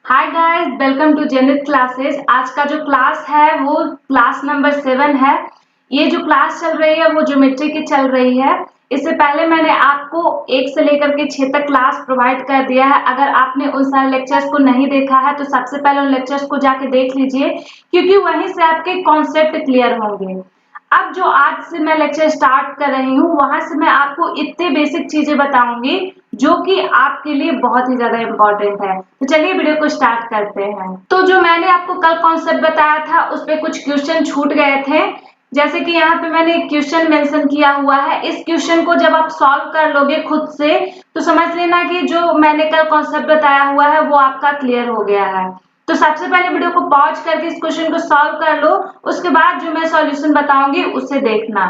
Hi guys, welcome to Zenith classes. आज का जो क्लास है वो क्लास नंबर 7 है। ये जो क्लास चल रही है वो ज्योमेट्री की चल रही है। इससे पहले मैंने आपको 1 से लेकर के 6 तक क्लास प्रोवाइड कर दिया है। अगर आपने उन सारे लेक्चर्स को नहीं देखा है तो सबसे पहले उन लेक्चर्स को जाके देख लीजिए, क्योंकि वहीं से आपके कॉन्सेप्ट क्लियर होंगे। अब जो आज से मैं लेक्चर स्टार्ट कर रही हूँ वहां से मैं आपको इतने बेसिक चीजें बताऊंगी जो कि आपके लिए बहुत ही ज्यादा इम्पोर्टेंट है। तो चलिए वीडियो को स्टार्ट करते हैं। तो जो मैंने आपको कल कॉन्सेप्ट बताया था उस पे कुछ क्वेश्चन छूट गए थे। जैसे कि यहाँ पे मैंने एक क्वेश्चन मेंशन किया हुआ है। इस क्वेश्चन को जब आप सॉल्व कर लोगे खुद से तो समझ लेना कि जो मैंने कल कॉन्सेप्ट बताया हुआ है वो आपका क्लियर हो गया है। तो सबसे पहले वीडियो को पॉज करके इस क्वेश्चन को सॉल्व कर लो, उसके बाद जो मैं सॉल्यूशन बताऊंगी उसे देखना।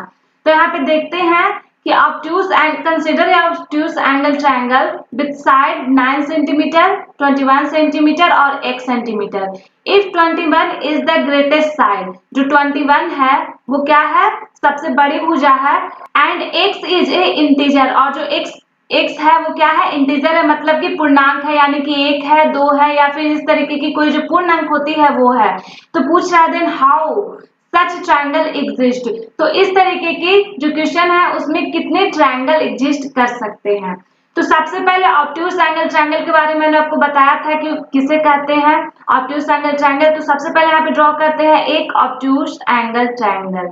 तो यहाँ पे देखते हैं कि obtuse and consider a obtuse angle triangle with side 9 centimeter, 21 centimeter और x centimeter. If 21 is the greatest side, जो 21 है वो क्या है, सबसे बड़ी भुजा है, and x is a integer, और जो x है वो क्या है, इंटीजर है, मतलब कि पूर्णांक है, यानी कि 1 है, 2 है या फिर इस तरीके की कोई जो पूर्णांक होती है वो है। तो पूछ रहा है then how such triangle exist. तो इस तरीके की जो क्वेश्चन है उसमें कितने ट्रायंगल एग्जिस्ट कर सकते हैं। तो सबसे पहले ऑब्ट्यूज एंगल ट्रायंगल के बारे में मैंने आपको बताया था कि किसे कहते हैं ऑब्ट्यूज एंगल ट्रायंगल। तो सबसे पहले यहाँ पे ड्रॉ करते हैं एक obtuse angle triangle.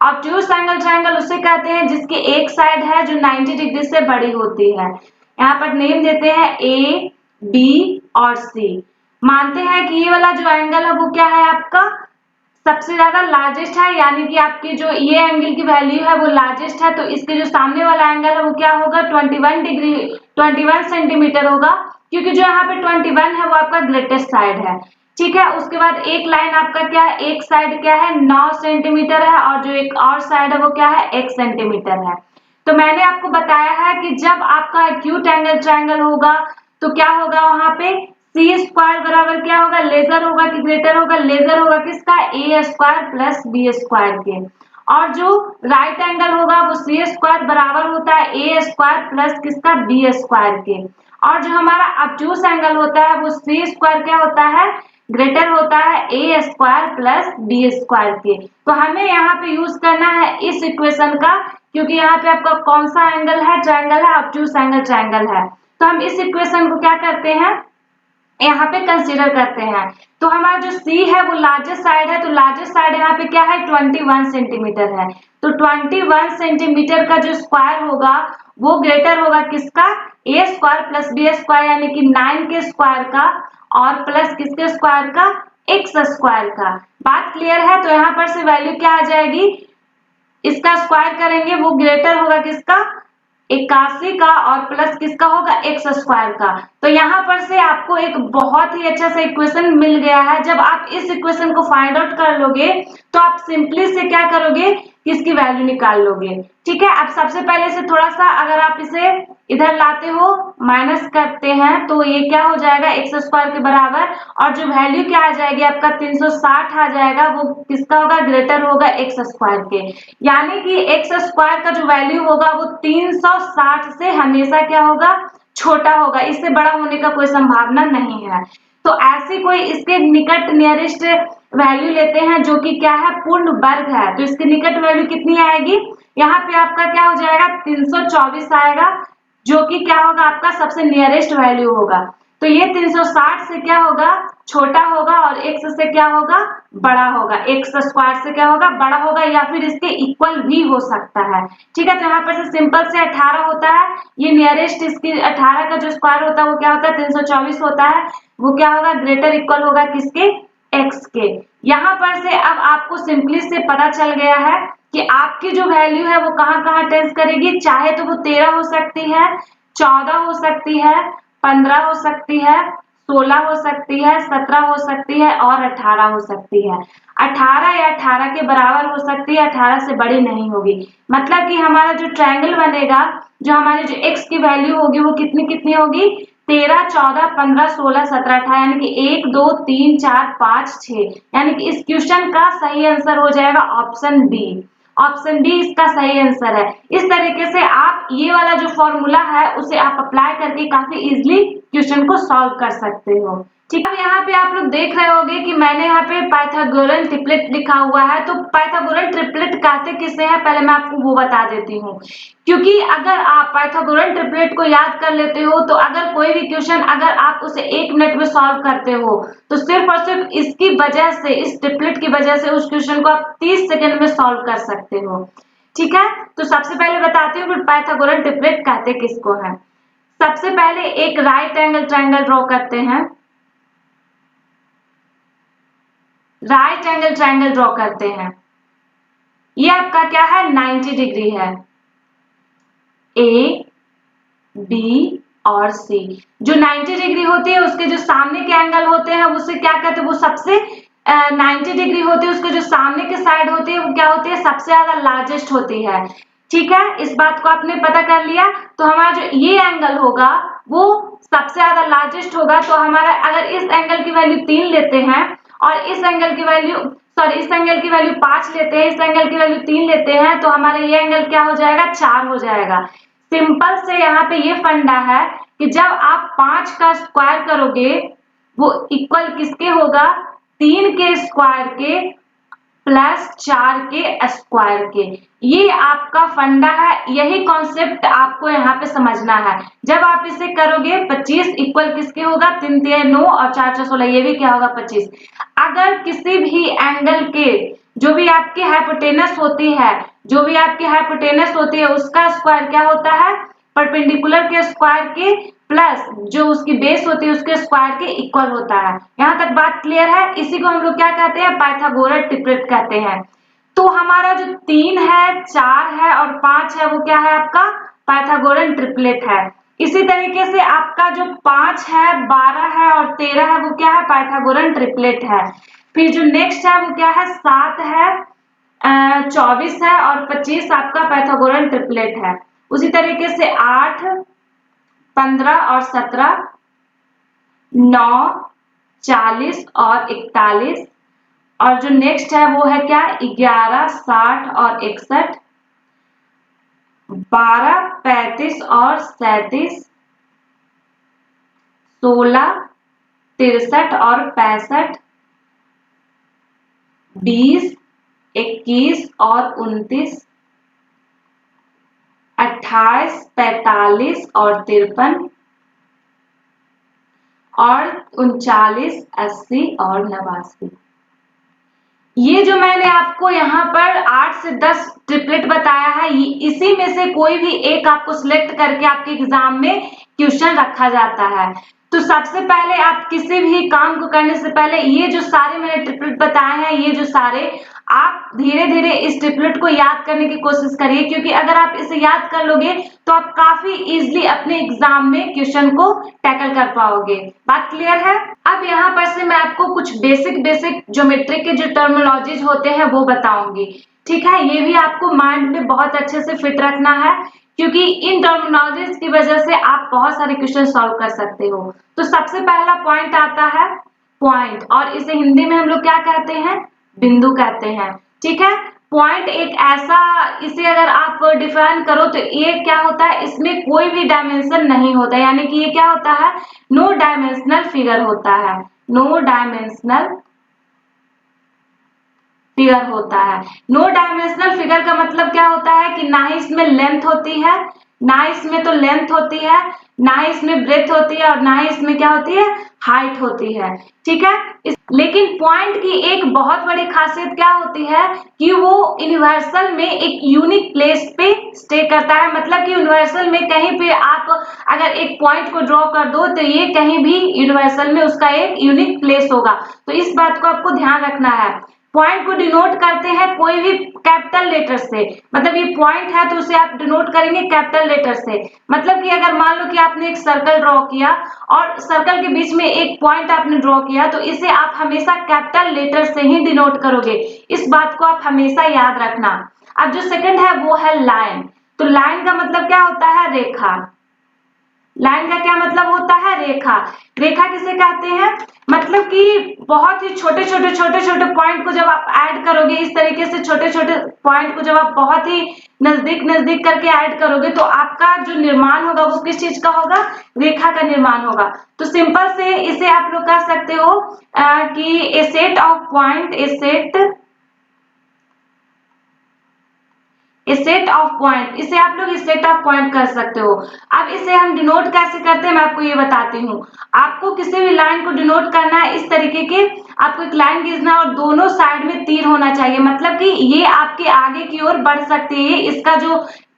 Obtuse angle triangle उसे कहते हैं जिसकी एक साइड है जो 90 डिग्री से बड़ी होती है। यहाँ पर नेम देते हैं ए, बी और सी। मानते हैं कि ये वाला जो एंगल है वो क्या है, आपका सबसे ज्यादा लार्जेस्ट है, यानी कि आपकी जो ये एंगल की वैल्यू है वो लार्जेस्ट है। तो इसके जो सामने वाला एंगल है वो क्या होगा, 21 डिग्री 21 सेंटीमीटर होगा, क्योंकि जो यहाँ पे 21 है वो आपका ग्रेटेस्ट साइड है। ठीक है, उसके बाद एक लाइन आपका क्या है, एक साइड क्या है 9 सेंटीमीटर है और जो एक और साइड है वो क्या है 1 सेंटीमीटर है। तो मैंने आपको बताया है कि जब आपका एक्यूट एंगल ट्रायंगल होगा तो क्या होगा, वहां पे सी स्क्वायर बराबर क्या होगा, लेजर होगा कि ग्रेटर होगा, लेजर होगा किसका, ए स्क्वायर प्लस बी स्क्वायर के। और जो राइट एंगल होगा वो सी स्क्वायर बराबर होता है ए स्क्वायर प्लस किसका, बी स्क्वायर के। और जो हमारा ऑब्ट्यूज एंगल होता है वो सी स्क्वायर क्या होता है, ग्रेटर होता है ए स्क्वायर प्लस बी स्क्वायर के। तो हमें यहाँ पे यूज करना है इस इक्वेशन का, क्योंकि यहाँ पे आपका कौन सा एंगल है, ट्रायंगल है, ऑब्ट्यूज एंगल ट्रायंगल है। तो हम इस इक्वेशन को क्या करते हैं, यहाँ पे कंसीडर करते हैं। तो हमारा जो C है वो लार्जेस्ट साइड है, तो लार्जेस्ट साइड यहाँ पे क्या है 21 सेंटीमीटर है। तो 21 सेंटीमीटर का जो स्क्वायर होगा वो ग्रेटर होगा किसका, ए स्क्वायर प्लस बी स्क्वायर, यानी कि 9 के स्क्वायर का और प्लस किसके स्क्वायर का, एक्स स्क्वायर का। बात क्लियर है। तो यहाँ पर से वैल्यू क्या आ जाएगी, इसका स्क्वायर करेंगे वो ग्रेटर होगा किसका, 81 का और प्लस किसका होगा, एक्स स्क्वायर का। तो यहाँ पर से आपको एक बहुत ही अच्छा सा इक्वेशन मिल गया है। जब आप इस इक्वेशन को फाइंड आउट कर लोगे तो आप सिंपली से क्या करोगे, किसकी वैल्यू निकाल लोगे। ठीक है, अब सबसे पहले से थोड़ा सा अगर आप इसे इधर लाते हो, माइनस करते हैं, तो ये क्या हो जाएगा एक्स स्क्वायर के बराबर, और जो वैल्यू क्या आ जाएगी आपका 360 आ जाएगा, वो किसका होगा, ग्रेटर होगा एक्स स्क्वायर के। यानी कि एक्स स्क्वायर का जो वैल्यू होगा वो 360 से हमेशा क्या होगा, छोटा होगा, इससे बड़ा होने का कोई संभावना नहीं है। तो ऐसी कोई इसके निकट नियरेस्ट वैल्यू लेते हैं जो कि क्या है, पूर्ण वर्ग है। तो इसके निकट वैल्यू कितनी आएगी, यहाँ पे आपका क्या हो जाएगा 324 आएगा, जो कि क्या होगा आपका सबसे नियरेस्ट वैल्यू होगा। तो ये 360 से क्या होगा, छोटा होगा, और x से क्या होगा, बड़ा होगा, एक्स स्क्वायर से क्या होगा, बड़ा होगा, या फिर इसके इक्वल भी हो सकता है। ठीक है, तो यहाँ पर से सिंपल से 18 होता है, ये नियरेस्ट इसकी 18 का जो स्क्वायर होता है वो क्या होता है 324 होता है, वो क्या होगा, ग्रेटर इक्वल होगा किसके, x के। यहाँ पर से अब आपको सिंपली से पता चल गया है कि आपकी जो वैल्यू है वो कहाँ कहाँ टेंस करेगी, चाहे तो वो 13 हो सकती है, 14 हो सकती है, 15 हो सकती है, 16 हो सकती है, 17 हो सकती है और 18 हो सकती है। 18 या 18 के बराबर हो सकती है, 18 से बड़ी नहीं होगी। मतलब कि हमारा जो ट्रायंगल बनेगा, जो हमारी जो x की वैल्यू होगी वो कितनी कितनी होगी, 13, 14, 15, 16, 17, 18, यानी कि 1, 2, 3, 4, 5, 6। यानी कि इस क्वेश्चन का सही आंसर हो जाएगा ऑप्शन बी। ऑप्शन डी इसका सही आंसर है। इस तरीके से आप ये वाला जो फॉर्मूला है उसे आप अप्लाई करके काफी इजीली क्वेश्चन को सॉल्व कर सकते हो। ठीक है, अब यहाँ पे आप लोग देख रहे होंगे कि मैंने यहाँ पे पाइथागोरन ट्रिपलेट लिखा हुआ है। तो पाइथागोरन ट्रिपलेट कहते किसे हैं, पहले मैं आपको वो बता देती हूँ। क्योंकि अगर आप पाइथागोरन ट्रिपलेट को याद कर लेते हो तो अगर कोई भी क्वेश्चन अगर आप उसे 1 मिनट में सॉल्व करते हो तो सिर्फ और सिर्फ इसकी वजह से, इस ट्रिपलेट की वजह से उस क्वेश्चन को आप 30 सेकंड में सॉल्व कर सकते हो। ठीक है, तो सबसे पहले बताती हूँ पाइथागोरन ट्रिपलेट कहते किसको है। सबसे पहले एक राइट एंगल ट्रायंगल ड्रॉ करते हैं। राइट एंगल ट्रायंगल ड्रॉ करते हैं। ये आपका क्या है, 90 डिग्री है। ए, बी और सी जो 90 डिग्री होती है उसके जो सामने के एंगल होते हैं उसे क्या कहते हैं, वो सबसे 90 डिग्री होती है, उसके जो सामने के साइड होती है वो क्या होती है, सबसे ज्यादा लार्जेस्ट होती है। ठीक है, इस बात को आपने पता कर लिया। तो हमारा जो ये एंगल होगा वो सबसे ज्यादा लार्जेस्ट होगा। तो हमारा अगर इस एंगल की वैल्यू 3 लेते हैं और इस एंगल की वैल्यू इस एंगल की वैल्यू 5 लेते हैं, इस एंगल की वैल्यू 3 लेते हैं, तो हमारा ये एंगल क्या हो जाएगा, 4 हो जाएगा। सिंपल से यहाँ पे ये फंडा है कि जब आप 5 का स्क्वायर करोगे वो इक्वल किसके होगा, 3 के स्क्वायर के प्लस 4 के स्क्वायर के। ये आपका फंडा है, यही कॉन्सेप्ट आपको यहाँ पे समझना है। जब आप इसे करोगे 25 इक्वल किसके होगा, 3 3 9 और 4 4 16, ये भी क्या होगा 25। अगर किसी भी एंगल के जो भी आपकी हाइपोटेनस होती है, उसका स्क्वायर क्या होता है, परपेंडिकुलर के स्क्वायर के प्लस जो उसकी बेस होती है उसके स्क्वायर के इक्वल होता है। यहाँ तक बात क्लियर है। इसी को हम लोग क्या कहते हैं, पाइथागोरस ट्रिपलेट कहते हैं। तो हमारा जो 3 है, 4 है और 5 है वो क्या है, आपका पाइथागोरन ट्रिपलेट है। इसी तरीके से आपका जो 5 है, 12 है और 13 है वो क्या है, पाइथागोरन ट्रिपलेट है। फिर जो नेक्स्ट है वो क्या है, 7 है, 24 है और 25 आपका पाइथागोरन ट्रिपलेट है। उसी तरीके से 8, 15 और 17, 9, 40 और 41 और जो नेक्स्ट है वो है क्या, 11, 60 और 61, 12, 35 और 37, 16, 63 और 65, 20, 21 और 29, 28, 45 और 53 और 39, 80 और 89। ये जो मैंने आपको यहाँ पर 8 से 10 ट्रिपलेट बताया है, इसी में से कोई भी एक आपको सिलेक्ट करके आपके एग्जाम में क्वेश्चन रखा जाता है। तो सबसे पहले आप किसी भी काम को करने से पहले ये जो सारे मैंने ट्रिपलेट बताए हैं, ये जो सारे आप धीरे धीरे इस ट्रिपलेट को याद करने की कोशिश करिए, क्योंकि अगर आप इसे याद कर लोगे तो आप काफी इजीली अपने एग्जाम में क्वेश्चन को टैकल कर पाओगे। बात क्लियर है। अब यहाँ पर से मैं आपको कुछ बेसिक ज्योमेट्री के जो टर्मिनोलॉजीज होते हैं वो बताऊंगी। ठीक है, ये भी आपको माइंड में बहुत अच्छे से फिट रखना है, क्योंकि इन टर्मिनोलॉजीज की वजह से आप बहुत सारे क्वेश्चन सॉल्व कर सकते हो। तो सबसे पहला पॉइंट आता है पॉइंट, और इसे हिंदी में हम लोग क्या कहते हैं, बिंदु कहते हैं। ठीक है, पॉइंट एक ऐसा, इसे अगर आप डिफाइन करो तो ये क्या होता है, इसमें कोई भी डायमेंशन नहीं होता, यानी कि ये क्या होता है, नो डायमेंशनल फिगर होता है। नो डायमेंशनल फिगर होता है। नो डायमेंशनल फिगर का मतलब क्या होता है कि ना ही इसमें लेंथ होती है, ना इसमें तो लेंथ होती है, ना ही इसमें ब्रेथ होती है और ना ही इसमें क्या होती है, हाइट होती है। ठीक है, लेकिन पॉइंट की एक बहुत बड़ी खासियत क्या होती है कि वो यूनिवर्सल में एक यूनिक प्लेस पे स्टे करता है। मतलब कि यूनिवर्सल में कहीं पे आप अगर एक पॉइंट को ड्रॉ कर दो तो ये कहीं भी यूनिवर्सल में उसका एक यूनिक प्लेस होगा। तो इस बात को आपको ध्यान रखना है। पॉइंट को डिनोट करते हैं कोई भी कैपिटल लेटर से, मतलब ये पॉइंट है तो उसे आप डिनोट करेंगे कैपिटल लेटर से। मतलब कि अगर मान लो कि आपने एक सर्कल ड्रॉ किया और सर्कल के बीच में एक पॉइंट आपने ड्रॉ किया, तो इसे आप हमेशा कैपिटल लेटर से ही डिनोट करोगे। इस बात को आप हमेशा याद रखना। अब जो सेकंड है वो है लाइन। तो लाइन का मतलब क्या होता है, रेखा। लाइन का क्या मतलब होता है? रेखा। रेखा किसे कहते हैं? मतलब कि बहुत ही छोटे छोटे पॉइंट को जब आप ऐड करोगे, इस तरीके से छोटे छोटे पॉइंट को जब आप बहुत ही नजदीक नजदीक करके ऐड करोगे तो आपका जो निर्माण होगा वो किस चीज का होगा? रेखा का निर्माण होगा। तो सिंपल से इसे आप लोग कह सकते हो कि a set of point, set of point, इसे आप लोग सेट ऑफ पॉइंट कर सकते हो। अब इसे हम डिनोट कैसे करते हैं मैं आपको ये बताती हूँ। आपको किसी भी लाइन को डिनोट करना है इस तरीके के, आपको एक लाइन खींचना है और दोनों साइड में तीर होना चाहिए, मतलब कि ये आपके आगे की ओर बढ़ सकती है।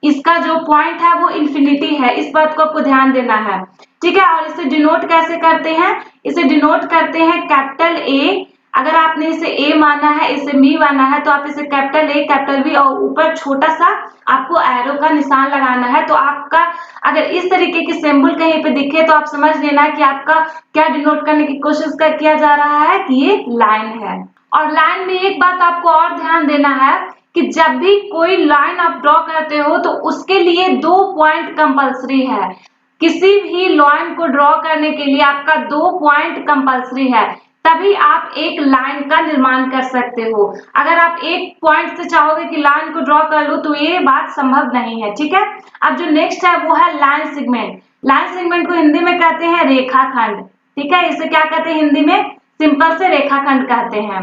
इसका जो पॉइंट है वो इंफिनिटी है, इस बात को आपको ध्यान देना है। ठीक है, और इसे डिनोट कैसे करते हैं? इसे डिनोट करते हैं कैपिटल ए। अगर आपने इसे ए माना है, इसे मी माना है, तो आप इसे कैपिटल ए कैपिटल बी और ऊपर छोटा सा आपको एरो का निशान लगाना है। तो आपका अगर इस तरीके की सिंबल कहीं पे दिखे तो आप समझ लेना कि आपका क्या डिनोट करने की कोशिश किया जा रहा है कि ये लाइन है। और लाइन में एक बात आपको और ध्यान देना है कि जब भी कोई लाइन आप ड्रॉ करते हो तो उसके लिए 2 पॉइंट कंपलसरी है। किसी भी लाइन को ड्रॉ करने के लिए आपका 2 पॉइंट कंपलसरी है, तभी आप एक लाइन का निर्माण कर सकते हो। अगर आप एक पॉइंट से चाहोगे कि लाइन को ड्रॉ कर लो तो ये बात संभव नहीं है। ठीक है, अब जो नेक्स्ट है वो है लाइन सेगमेंट। लाइन सेगमेंट को हिंदी में कहते हैं रेखाखंड। ठीक है, इसे क्या कहते हैं हिंदी में? सिंपल से रेखाखंड कहते हैं।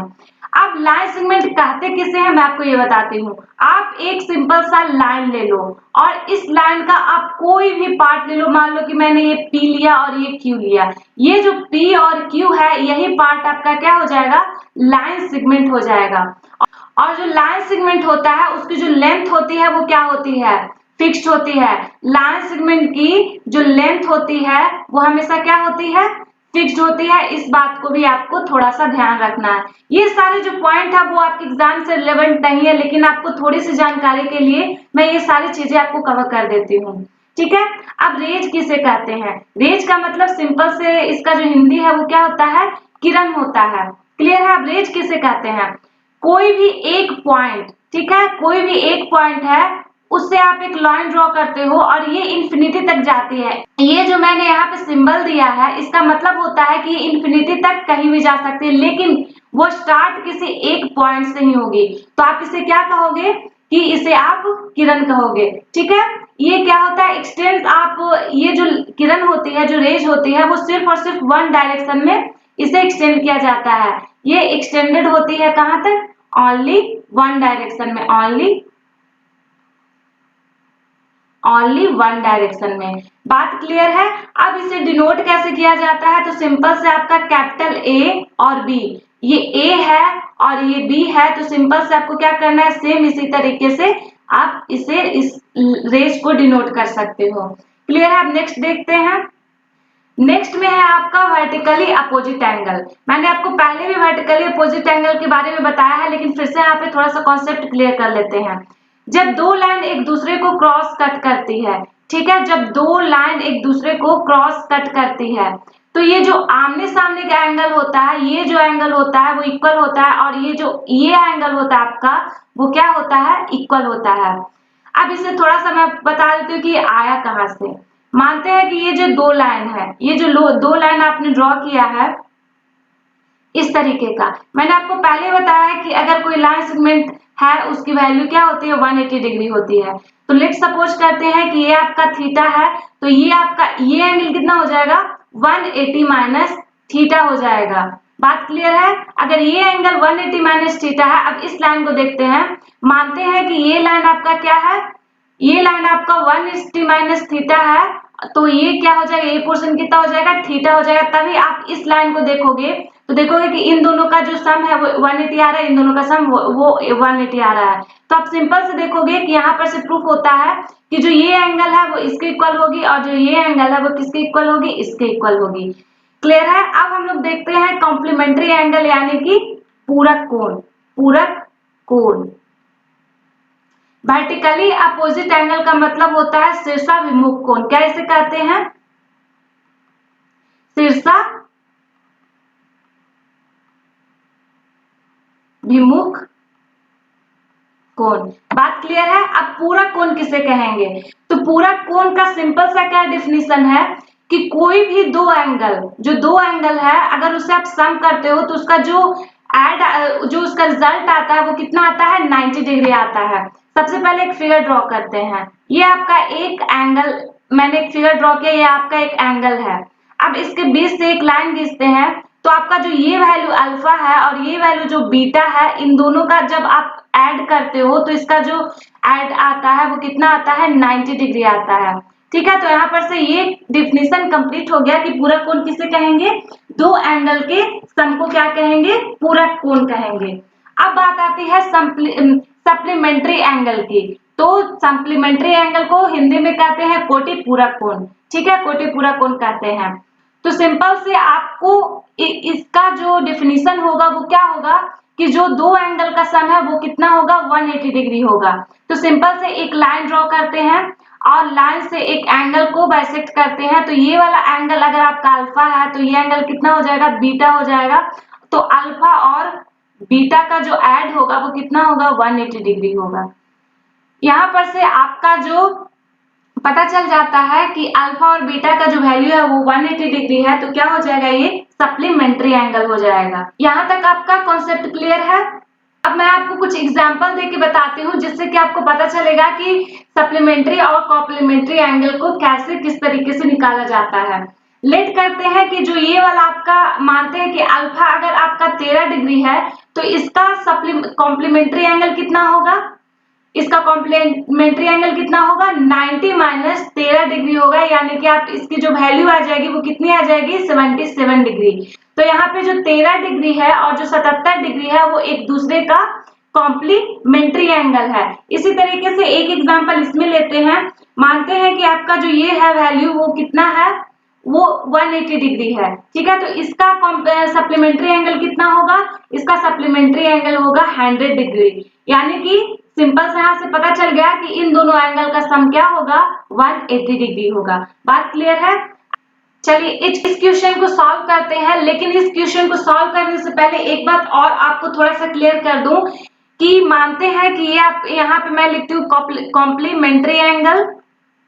अब लाइन सेगमेंट कहते किसे हैं मैं आपको ये बताती हूँ। आप एक सिंपल सा लाइन ले लो और इस लाइन का आप कोई भी पार्ट ले लो। मान लो कि मैंने ये P लिया और ये Q लिया, ये जो P और Q है यही पार्ट आपका क्या हो जाएगा? लाइन सेगमेंट हो जाएगा। और जो लाइन सेगमेंट होता है उसकी जो लेंथ होती है वो क्या होती है? फिक्स्ड होती है। लाइन सेगमेंट की जो लेंथ होती है वो हमेशा क्या होती है? फिक्स्ड होती है। इस बात को भी आपको थोड़ा सा ध्यान रखना है। ये सारे जो पॉइंट है वो आपके एग्जाम से रिलेवेंट नहीं है, लेकिन आपको थोड़ी सी जानकारी के लिए मैं ये सारी चीजें आपको कवर कर देती हूँ। ठीक है, अब रेज किसे कहते हैं? रेज का मतलब सिंपल से इसका जो हिंदी है वो क्या होता है? किरण होता है। क्लियर है? अब रेज किसे कहते हैं? कोई भी एक पॉइंट, ठीक है, कोई भी एक पॉइंट है उससे आप एक लाइन ड्रॉ करते हो और ये इंफिनिटी तक जाती है। ये जो मैंने यहाँ पे सिंबल दिया है इसका मतलब होता है कि इंफिनिटी तक कहीं भी जा सकती है, लेकिन वो स्टार्ट किसी एक पॉइंट से ही होगी। तो आप इसे क्या कहोगे? कि इसे आप किरण कहोगे। ठीक है, ये क्या होता है? एक्सटेंड, आप ये जो किरण होती है, जो रेज होती है, वो सिर्फ और सिर्फ वन डायरेक्शन में इसे एक्सटेंड किया जाता है। ये एक्सटेंडेड होती है कहां तक? ओनली वन डायरेक्शन में, ओनली वन डायरेक्शन में। बात क्लियर है? अब इसे डिनोट कैसे किया जाता है? तो सिंपल से आपका कैपिटल ए और बी, ये ए है और ये बी है, तो सिंपल से आपको क्या करना है? सेम इसी तरीके से आप इसे इस रेस को डिनोट कर सकते हो। क्लियर है? अब नेक्स्ट देखते हैं। नेक्स्ट में है आपका वर्टिकली अपोजिट एंगल। मैंने आपको पहले भी वर्टिकली अपोजिट एंगल के बारे में बताया है, लेकिन फिर से यहाँ पे थोड़ा सा कॉन्सेप्ट क्लियर कर लेते हैं। जब दो लाइन एक दूसरे को क्रॉस कट करती है, ठीक है, जब दो लाइन एक दूसरे को क्रॉस कट करती है तो ये जो आमने सामने का एंगल होता है, ये जो एंगल होता है वो इक्वल होता है, और ये एंगल होता है आपका वो क्या होता है? इक्वल होता है। अब इसे थोड़ा सा मैं बता देती हूँ कि ये आया कहाँ से। मानते हैं कि ये जो दो लाइन है, ये जो दो लाइन आपने ड्रॉ किया है इस तरीके का, मैंने आपको पहले बताया है कि अगर कोई लाइन सेगमेंट है उसकी वैल्यू क्या होती है? 180 डिग्री होती है। तो लेट्स सपोज करते हैं कि ये आपका थीटा है, तो ये आपका ये एंगल कितना हो जाएगा? 180 माइनस थीटा हो जाएगा। बात क्लियर है? अगर ये एंगल 180 माइनस थीटा है, अब इस लाइन को देखते हैं। मानते हैं कि ये लाइन आपका क्या है? ये लाइन आपका 180 माइनस थीटा है, तो ये क्या हो जाएगा? ये पोर्शन कितना हो जाएगा? थीटा हो जाएगा। तभी आप इस लाइन को देखोगे तो देखोगे कि इन दोनों का जो सम है वो 180 आ रहा है, इन दोनों का सम वो 180 आ रहा है। तो आप सिंपल से देखोगे कि यहाँ पर से प्रूफ होता है कि जो ये एंगल है वो इसके इक्वल होगी और जो ये एंगल है वो किसके इक्वल होगी? इसके इक्वल होगी। क्लियर है? अब हम लोग देखते हैं कॉम्प्लीमेंट्री एंगल यानी कि पूरक कोण। पूरक कोण, वर्टिकली अपोजिट एंगल का मतलब होता है शीर्षाभिमुख कोण। क्या इसे कहते हैं? शीर्षाभिमुख कोण। बात क्लियर है? अब पूरा कोण किसे कहेंगे? तो पूरा कोण का सिंपल सा क्या डेफिनेशन है कि कोई भी दो एंगल, जो दो एंगल है अगर उसे आप सम करते हो तो उसका जो उसका रिजल्ट आता है वो कितना आता है, 90 डिग्री आता है। सबसे पहले एक फिगर ड्रॉ करते हैं। ये आपका एक एंगल, मैंने एक फिगर ड्रॉ किया, ये आपका एक एंगल है। अब इसके बीच से एक लाइन खींचते हैं तो आपका जो ये वैल्यू अल्फा है और ये वैल्यू जो बीटा है, इन दोनों का जब आप ऐड करते हो तो इसका जो ऐड आता है वो कितना आता है, 90 डिग्री आता है। ठीक है, तो यहाँ पर से ये डिफिनेशन कंप्लीट हो गया कि पूरा कोण किसे कहेंगे, दो एंगल के सम को क्या कहेंगे, पूरा कोण कहेंगे। अब बात आती है सप्लीमेंट्री एंगल की। तो सप्लीमेंट्री एंगल को हिंदी में कहते हैं कोटि पूरक कोण। ठीक है, कोटि पूरक कोण कहते हैं। तो सिंपल से आपको इसका जो डिफिनीशन होगा वो क्या होगा कि जो दो एंगल का सम है वो कितना होगा, 180 डिग्री होगा। तो सिंपल से एक लाइन ड्रॉ करते हैं और लाइन से एक एंगल को बाइसेक्ट करते हैं। तो ये वाला एंगल अगर आपका अल्फा है तो ये एंगल कितना हो जाएगा, बीटा हो जाएगा। तो अल्फा और बीटा का जो ऐड होगा वो कितना होगा, 180 डिग्री होगा। यहाँ पर से आपका जो पता चल जाता है कि अल्फा और बीटा का जो वैल्यू है वो 180 डिग्री है, तो क्या हो जाएगा, ये सप्लीमेंट्री एंगल हो जाएगा। यहाँ तक आपका कॉन्सेप्ट क्लियर है? अब मैं आपको कुछ एग्जांपल देके बताती हूँ जिससे कि आपको पता चलेगा कि सप्लीमेंट्री और कॉम्प्लीमेंट्री एंगल को कैसे किस तरीके से निकाला जाता है। लेट करते हैं कि जो ये वाला आपका मानते हैं कि अल्फा अगर आपका 13 डिग्री है तो इसका कॉम्प्लीमेंट्री एंगल कितना होगा, इसका कॉम्प्लीमेंट्री एंगल कितना होगा, 90 माइनस 13 डिग्री होगा। यानी कि आप इसकी जो वैल्यू आ जाएगी वो कितनी आ जाएगी, 77 डिग्री। तो यहाँ पे जो 13 डिग्री है और जो 77 डिग्री है वो एक दूसरे का कॉम्प्लीमेंट्री एंगल है। इसी तरीके से एक एग्जांपल इसमें लेते हैं। मानते हैं कि आपका जो ये है वैल्यू वो कितना है, वो 180 डिग्री है। ठीक है, तो इसका सप्लीमेंट्री एंगल कितना होगा, इसका सप्लीमेंट्री एंगल होगा 100 डिग्री। यानी कि सिंपल से यहाँ से पता चल गया कि इन दोनों एंगल का सम क्या होगा, 180 डिग्री होगा। बात क्लियर है? चलिए इस क्वेश्चन को सॉल्व करते हैं, लेकिन इस क्वेश्चन को सॉल्व करने से पहले एक बात और आपको थोड़ा सा क्लियर कर दूं कि मानते हैं कि ये आप यहाँ पे मैं लिखती हूँ कॉम्प्लीमेंट्री एंगल,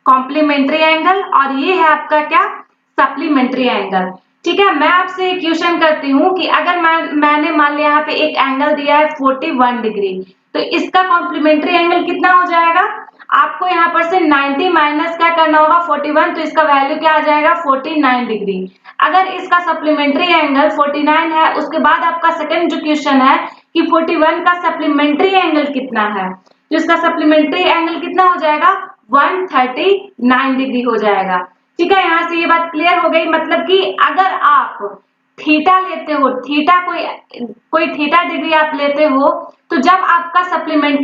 कॉम्प्लीमेंट्री एंगल, और ये है आपका क्या, सप्लीमेंट्री एंगल। ठीक है, मैं आपसे क्वेश्चन करती हूँ कि अगर मैंने मान लिया यहाँ पे एक एंगल दिया है 41 डिग्री, तो इसका कॉम्प्लीमेंट्री एंगल कितना हो जाएगा, आपको यहाँ पर से 90 माइनस क्या करना होगा 41, तो इसका वैल्यू क्या आ जाएगा, 49 डिग्री। अगर इसका सप्लीमेंट्री एंगल 49 है, उसके बाद आपका सेकंड जो क्वेश्चन है कि 41 का सप्लीमेंट्री एंगल कितना है, तो इसका सप्लीमेंट्री एंगल कितना हो जाएगा, 139 डिग्री हो जाएगा। ठीक है, यहाँ से ये बात क्लियर हो गई। मतलब कि अगर आप थीटा लेते हो, थीटा कोई थीटा डिग्री आप लेते हो, तो जब आपका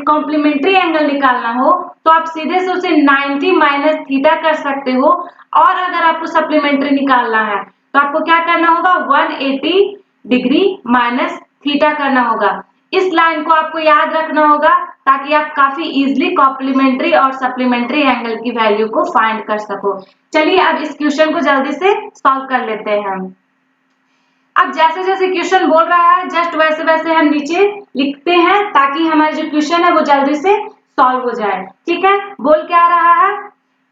कॉम्प्लीमेंट्री एंगल निकालना हो तो आप सीधे से उसे 90 माइनस थीटा कर सकते हो। और अगर आपको सप्लीमेंट्री निकालना है तो आपको क्या करना होगा, 180 डिग्री माइनस थीटा करना होगा। इस लाइन को आपको याद रखना होगा ताकि आप काफी इजीली कॉम्प्लीमेंट्री और सप्लीमेंट्री एंगल की वैल्यू को फाइंड कर सको। चलिए अब इस क्वेश्चन को जल्दी से सॉल्व कर लेते हैं। अब जैसे जैसे क्वेश्चन बोल रहा है जस्ट वैसे वैसे हम नीचे लिखते हैं ताकि हमारा जो क्वेश्चन है वो जल्दी से सॉल्व हो जाए। ठीक है, बोल क्या रहा है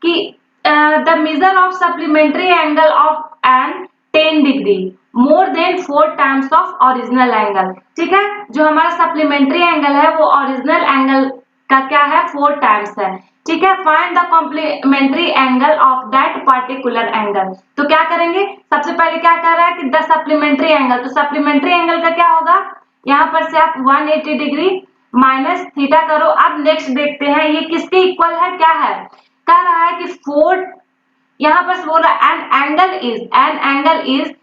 कि the measure of supplementary angle of an 10 degree more than 4 times of original angle. ठीक है, जो हमारा सप्लीमेंट्री एंगल है वो ओरिजिनल एंगल का क्या है, 4 टाइम्स है। ठीक है, find the complementary angle of that particular angle. तो क्या करेंगे, सबसे पहले क्या कर रहा है कि द सप्लीमेंट्री एंगल, तो सप्लीमेंट्री एंगल का क्या होगा, यहाँ पर से आप 180 डिग्री माइनस थीटा करो। अब नेक्स्ट देखते हैं ये किसके इक्वल है, क्या है, कह रहा है कि 4, यहाँ पर बोल रहा है an angle is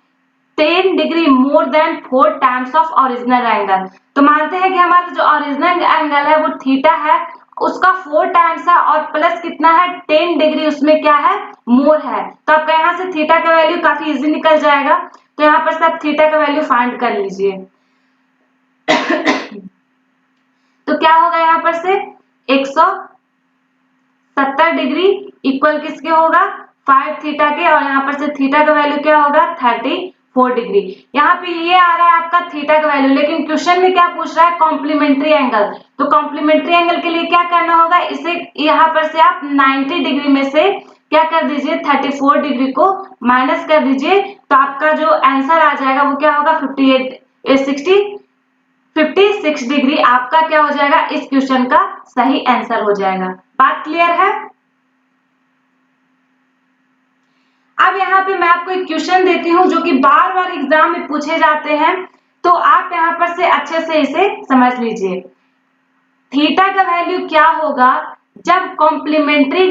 10 degree more than 4 times of original angle. तो मानते हैं कि हमारा जो ओरिजिनल एंगल है वो थीटा है, उसका 4 टाइम्स है और प्लस कितना है 10 डिग्री उसमें क्या है, मोर है। तो आपका यहाँ से थीटा का वैल्यू काफी इजी निकल जाएगा। तो यहाँ पर से आप थीटा का वैल्यू फाइंड कर लीजिए। तो क्या होगा, यहाँ पर से 170 डिग्री इक्वल किसके होगा, 5 थीटा के, और यहाँ पर से थीटा का वैल्यू क्या होगा, 30 4 डिग्री। यहाँ पे ये आ रहा है आपका थीटा का वैल्यू, लेकिन क्वेश्चन में क्या पूछ रहा है, कॉम्प्लीमेंट्री एंगल। तो कॉम्प्लीमेंट्री एंगल के लिए क्या करना होगा, इसे यहाँ पर से आप 90 डिग्री में से क्या कर दीजिए, 34 डिग्री को माइनस कर दीजिए, तो आपका जो आंसर आ जाएगा वो क्या होगा, 56 डिग्री आपका क्या हो जाएगा, इस क्वेश्चन का सही आंसर हो जाएगा। बात क्लियर है। अब यहाँ पे मैं आपको एक क्वेश्चन देती हूँ जो कि बार बार एग्जाम में पूछे जाते हैं, तो आप यहाँ पर से अच्छे से इसे समझ लीजिए। थीटा का वैल्यू क्या होगा जब कॉम्प्लीमेंट्री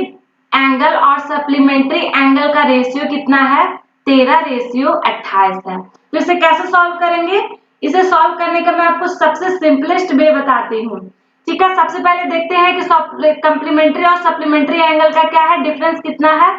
एंगल और सप्लीमेंट्री एंगल का रेशियो कितना है, 13:28 है। तो इसे कैसे सॉल्व करेंगे, इसे सॉल्व करने का मैं आपको सबसे सिंपलेस्ट वे बताती हूँ। ठीक है, सबसे पहले देखते हैं कि कॉम्प्लीमेंट्री और सप्लीमेंट्री एंगल का क्या है, डिफरेंस कितना है,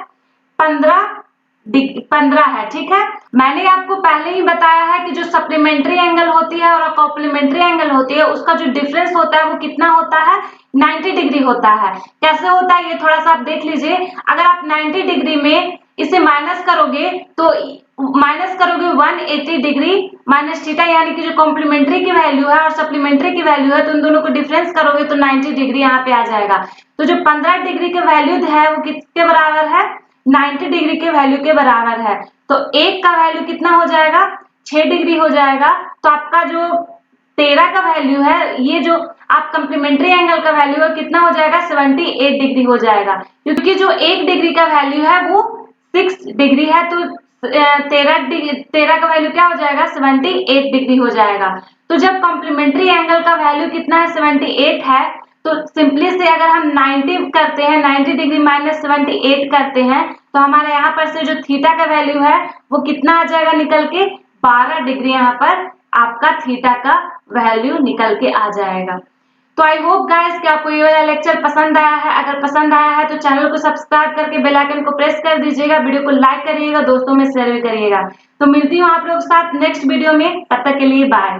15 है। ठीक है, मैंने आपको पहले ही बताया है कि जो सप्लीमेंट्री एंगल होती है और कॉम्प्लीमेंट्री एंगल होती है उसका जो डिफरेंस होता है वो कितना होता है, 90 डिग्री होता है। कैसे होता है ये थोड़ा सा आप देख लीजिए। अगर आप 90 डिग्री में इसे माइनस करोगे तो 180 डिग्री माइनस थीटा, यानी कि जो कॉम्प्लीमेंट्री की वैल्यू है और सप्लीमेंट्री की वैल्यू है, तो उन दोनों को डिफरेंस करोगे तो 90 डिग्री यहाँ पे आ जाएगा। तो जो 15 डिग्री का वैल्यू है वो किसके बराबर है, 90 डिग्री के वैल्यू के बराबर है। तो एक का वैल्यू कितना हो जाएगा, 6 डिग्री हो जाएगा। तो आपका जो 13 का वैल्यू है, ये जो आप कम्प्लीमेंट्री एंगल का वैल्यू है कितना हो जाएगा, 78 डिग्री हो जाएगा, क्योंकि जो 1 डिग्री का वैल्यू है वो 6 डिग्री है। तो 13 का वैल्यू क्या हो जाएगा, 78 डिग्री हो जाएगा। तो जब कॉम्प्लीमेंट्री एंगल का वैल्यू कितना है, 78 है, तो सिंपली से अगर हम 90 करते हैं, 90 डिग्री माइनस 78 करते हैं, तो हमारे यहाँ पर से जो थीटा का वैल्यू है वो कितना आ जाएगा निकल के, 12 डिग्री यहाँ पर आपका थीटा का वैल्यू निकल के आ जाएगा। तो आई होप गाइस कि आपको ये वाला लेक्चर पसंद आया है। अगर पसंद आया है तो चैनल को सब्सक्राइब करके बेल आइकन को प्रेस कर दीजिएगा, वीडियो को लाइक करिएगा, दोस्तों में शेयर भी करिएगा। तो मिलती हूँ आप लोगों के साथ नेक्स्ट वीडियो में, तब तक के लिए बाय।